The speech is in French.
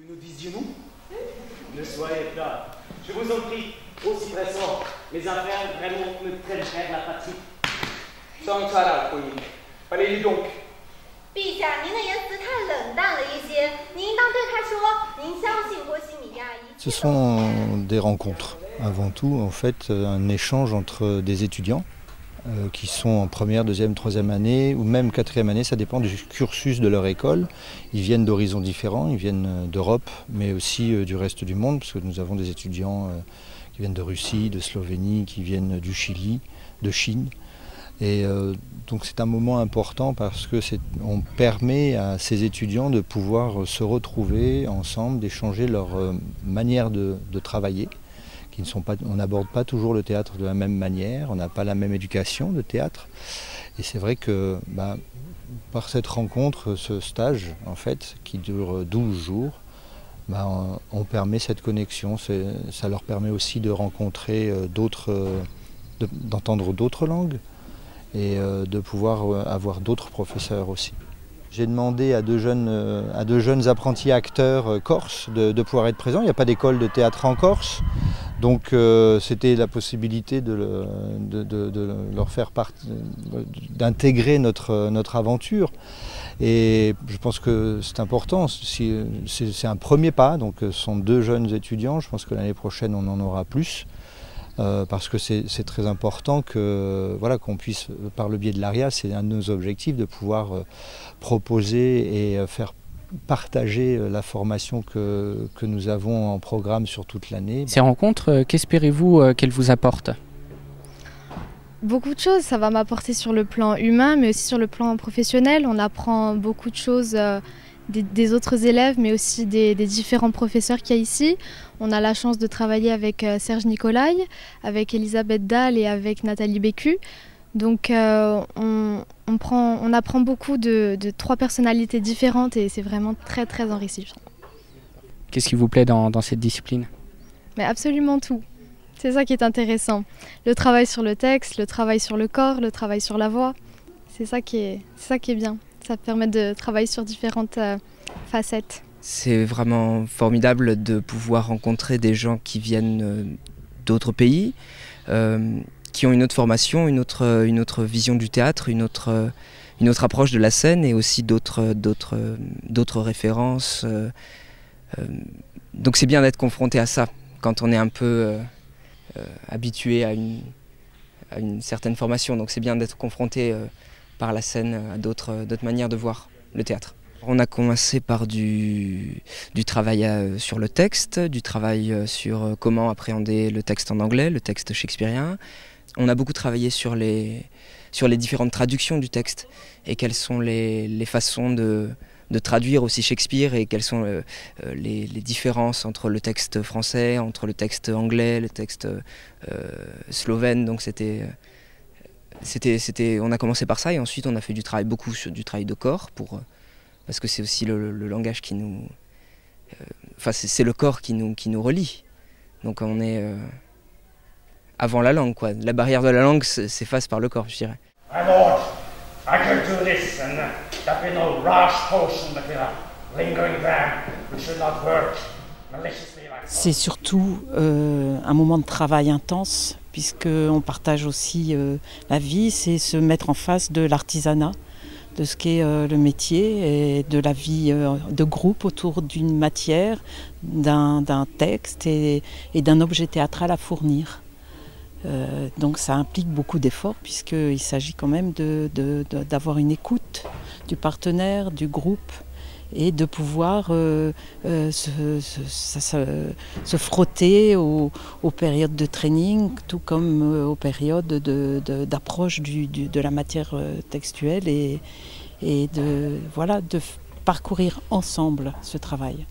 Nous disions-nous? Ne soyez pas, je vous en prie, aussi pressant. Mes affaires vraiment me traîneraient la fatigue. 桑查拉回应，把你动。陛下，您的言辞太冷淡了一些，您应当对他说，您相信波西米亚一切。 Ce sont des rencontres, avant tout, en fait, un échange entre des étudiants qui sont en première, deuxième, troisième année ou même quatrième année, ça dépend du cursus de leur école. Ils viennent d'horizons différents, ils viennent d'Europe, mais aussi du reste du monde, parce que nous avons des étudiants qui viennent de Russie, de Slovénie, qui viennent du Chili, de Chine. Et donc c'est un moment important parce que on permet à ces étudiants de pouvoir se retrouver ensemble, d'échanger leur manière de travailler. On n'aborde pas toujours le théâtre de la même manière, on n'a pas la même éducation de théâtre. Et c'est vrai que par cette rencontre, ce stage en fait, qui dure 12 jours, on permet cette connexion. Ça leur permet aussi de rencontrer d'entendre d'autres langues et de pouvoir avoir d'autres professeurs aussi. J'ai demandé à deux jeunes apprentis acteurs corses de pouvoir être présents. Il n'y a pas d'école de théâtre en Corse, donc c'était la possibilité de leur faire d'intégrer notre aventure. Et je pense que c'est important, c'est un premier pas, donc ce sont deux jeunes étudiants, je pense que l'année prochaine on en aura plus. Parce que c'est très important qu'on puisse, par le biais de l'ARIA, c'est un de nos objectifs, de pouvoir proposer et faire partager la formation que nous avons en programme sur toute l'année. Ces rencontres, qu'espérez-vous qu'elles vous apportent? Beaucoup de choses, ça va m'apporter sur le plan humain, mais aussi sur le plan professionnel. On apprend beaucoup de choses des autres élèves, mais aussi des différents professeurs qu'il y a ici. On a la chance de travailler avec Serge Nicolai, avec Elisabeth Dahl et avec Nathalie Bécu. Donc on apprend beaucoup de trois personnalités différentes et c'est vraiment très très enrichissant. Qu'est-ce qui vous plaît dans cette discipline? Mais absolument tout. C'est ça qui est intéressant. Le travail sur le texte, le travail sur le corps, le travail sur la voix. C'est ça qui est bien. Ça permet de travailler sur différentes facettes. C'est vraiment formidable de pouvoir rencontrer des gens qui viennent d'autres pays, qui ont une autre formation, une autre vision du théâtre, une autre approche de la scène et aussi d'autres références. Donc c'est bien d'être confronté à ça quand on est un peu habitué à une certaine formation. Donc c'est bien d'être confronté par la scène à d'autres manières de voir le théâtre. On a commencé par du travail sur le texte, du travail sur comment appréhender le texte en anglais, le texte shakespearien. On a beaucoup travaillé sur les différentes traductions du texte et quelles sont les façons de traduire aussi Shakespeare et quelles sont les différences entre le texte français, entre le texte anglais, le texte slovène. Donc on a commencé par ça et ensuite on a fait beaucoup du travail de corps parce que c'est aussi le langage qui nous... c'est le corps qui nous relie. Donc on est avant la langue, quoi. La barrière de la langue s'efface par le corps, je dirais. My lord, I can do this and there be no rash potion that will lingering there which should not work maliciously like... C'est surtout un moment de travail intense, puisqu'on partage aussi la vie, c'est se mettre en face de l'artisanat, de ce qu'est le métier et de la vie de groupe autour d'une matière, d'un texte et d'un objet théâtral à fournir. Donc ça implique beaucoup d'efforts, puisqu'il s'agit quand même d'avoir une écoute du partenaire, du groupe, et de pouvoir se frotter aux périodes de training, tout comme aux périodes d'approche de la matière textuelle et de parcourir ensemble ce travail.